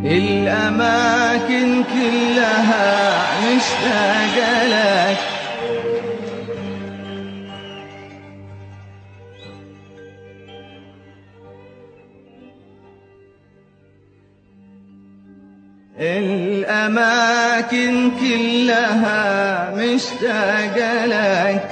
الأماكن كلها مشتاقة لك، الأماكن كلها مشتاقة لك،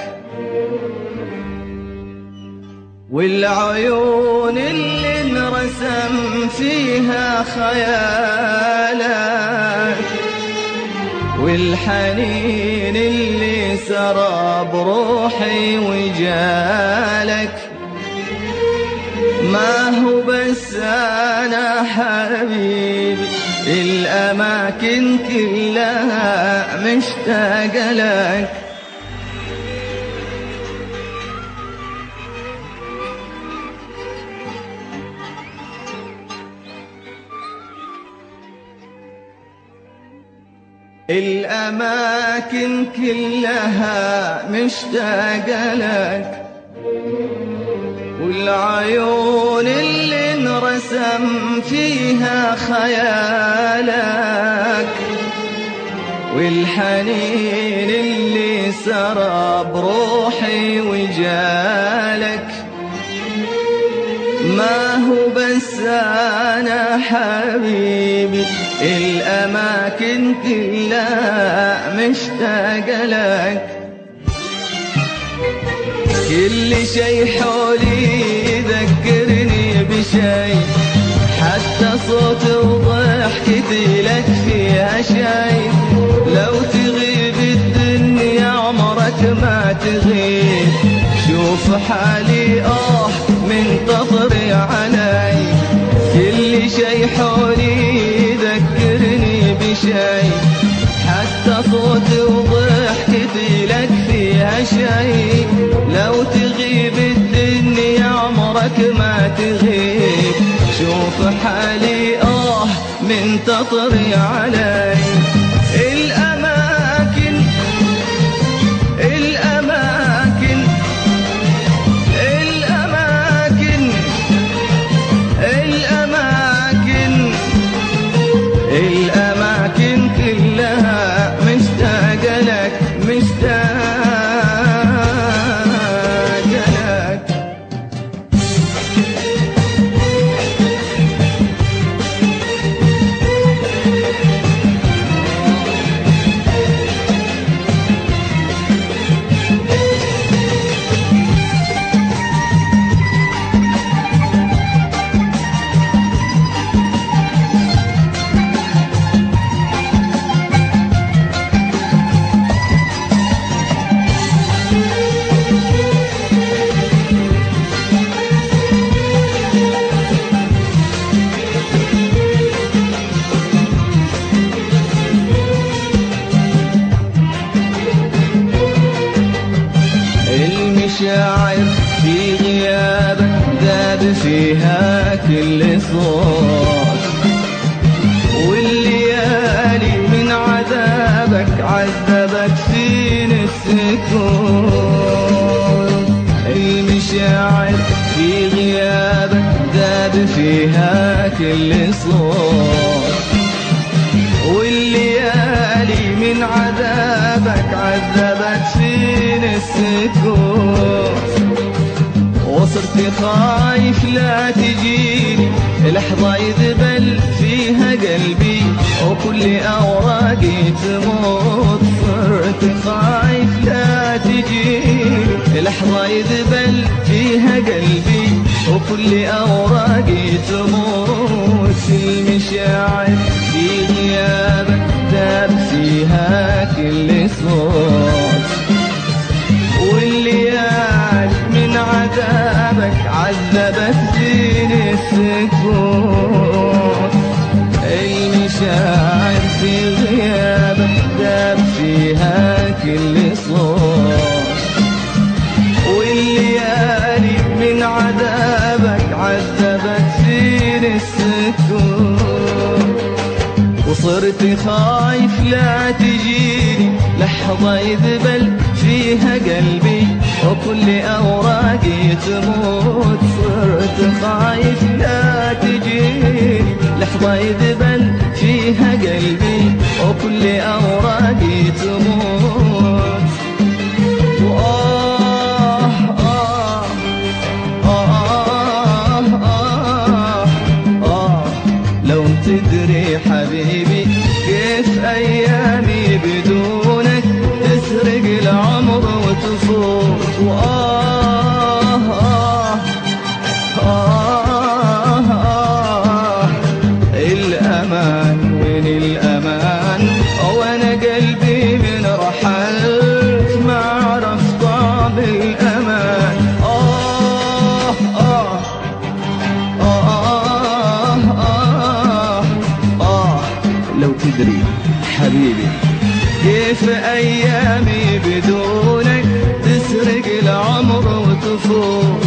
والعيون اللي انرسم فيها خيالك، والحنين اللي سرى بروحي وجالك. ما هو بس أنا حبيبي، الأماكن كلها مشتاقة لك، الأماكن كلها مشتاقة لك، والعيون اللي انرسم فيها خيالك، والحنين اللي سرى بروحي وجالك. ما هو بس أنا حبيبي، الأماكن كلها مشتاقة لك، كل شي حولي يذكرني بشي، حتى صوت وضحكتي لك فيها شي. لو تغيب الدنيا عمرك ما تغيب، شوف حالي منتظري علي. كل شي حولي يذكرني بشي، حتى صوت وضحكتي لك فيها شي. لو تغيب الدنيا عمرك ما تغيب، شوف حالي منتظري علي. الأماكن الأماكن الأماكن الأماكن الأماكن كلها مشتاقة لك، مشتاقة لك. المشاعر في غيابك ذاب فيها كل صوت، والليالي من عذابك عذبت فيني السكون. المشاعر في غيابك ذاب فيها كل صوت، والليالي من عذابك عذبت فيني السكوت. وصرت خايف لا تجيني لحظة يذبل فيها قلبي، وكل أوراقي تموت. صرت خايف لا تجيني لحظة يذبل فيها قلبي، وكل أوراقي تموت. المشاعر في غيابك ذاب فيها كل صوت، والليالي من عذابك عذبت فيني السكوت. المشاعر في غيابك ذاب فيها كل صوت، والليالي من عذابك عذبت فيني السكوت. وصرت خايف لا تجيني لحظة يذبل فيها قلبي، وكل أوراقي تموت. صرت خايف لا تجيني لحظة يذبل الأمان وين الأمان، وأنا قلبي من رحلت ما عرف طعم الأمان. لو تدري حبيبي كيف أيامي بدونك تسرق العمر وتفوت.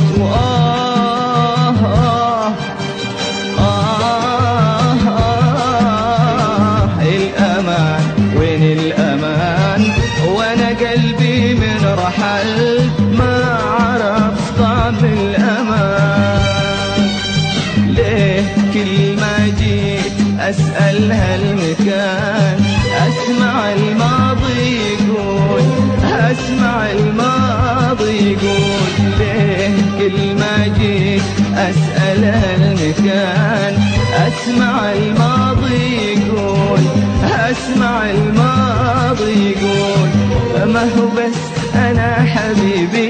الأمان وين الأمان، وأنا قلبي من رحلت ما عرف طعم الأمان. ليه كل ما جيت أسأل هالمكان أسمع الماضي يقول، أسمع الماضي يقول. ليه كل ما جيت أسأل هالمكان أسمع الماضي يقول، أسمع الماضي يقول. فما هو بس أنا حبيبي،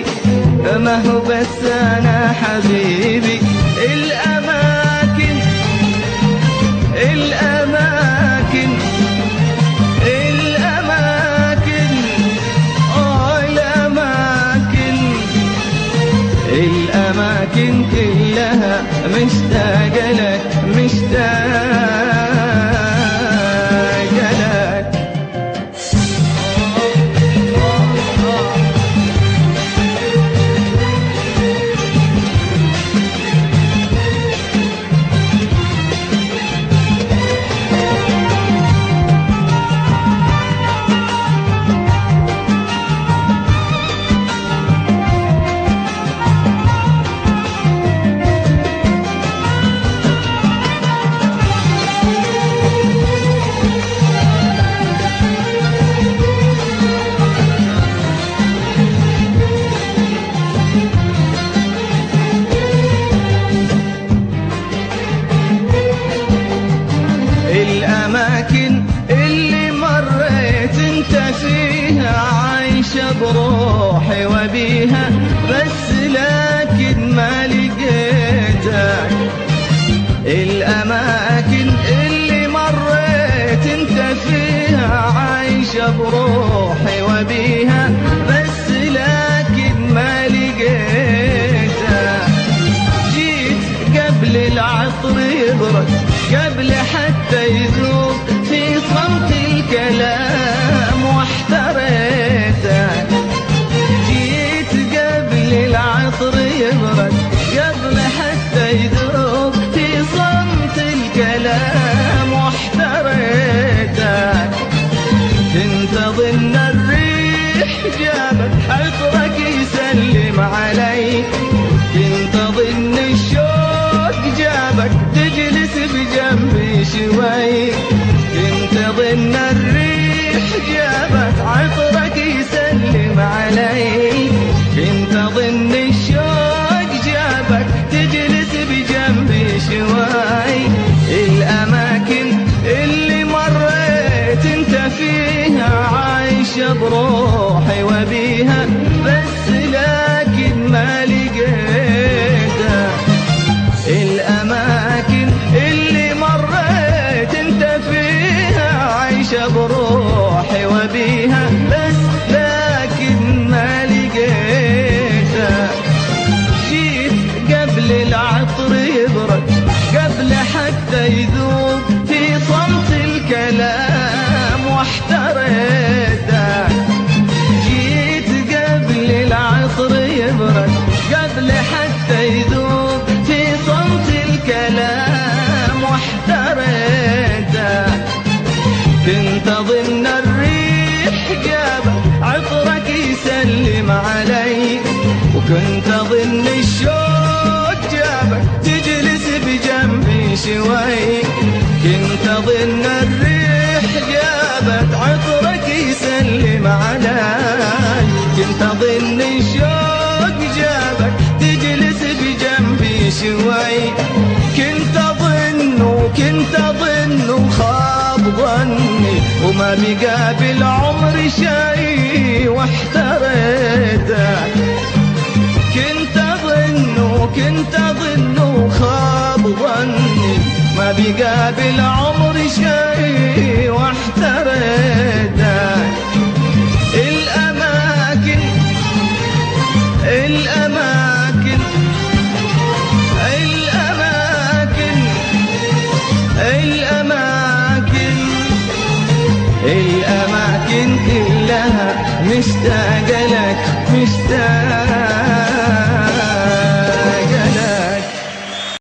فما هو بس أنا حبيبي. الأماكن الأماكن الأماكن الأماكن الأماكن كلها مشتاقة لك، مشتاقة لك. الأماكن اللي مريت انت فيها عايشة بروحي وبيها، بس لكن ما لقيتك. الأماكن اللي مريت انت فيها عايشة بروحي وبيها، بس لكن ما لقيتك. جيت قبل العطر يبرد، قبل حتى يذوب في صمت الكلام واحتريتك. جيت قبل العطر يبرد، قبل حتى يذوب في صمت الكلام واحتريتك. كنت أظن الريح جابت عطرك يسلم علي، كنت أظن الشوق جابك تجلس بجنبي شوي. كنت أظن الريح جابت عطرك يسلم علي، كنت أظن الشوق جابك تجلس بجنبي شوي. الأماكن اللي مريت انت فيها عايشة بروحي وبيها، بس لكن ما لقيتها. الأماكن اللي مريت انت فيها عايشة بروحي وبيها، بس لكن ما لقيتها. جيت قبل العطر يبرد، قبل حتى يذوب في صمت الكلام واحتريتك. جيت قبل العطر يبرد، قبل حتى يذوب في صمت الكلام واحتريتك. كنت أظن الريح جابت عطرك يسلم علي، وكنت أظن الشوق جابك تجلس بجنبي شوي. كنت أظن الريح جابت عطرك يسلم علي، كنت أظن الشوق جابك تجلس بجنبي شوي. كنت أظن وخاب ظني، وما بقى بالعمر شي واحتريتك. مشتاق لك مشتاق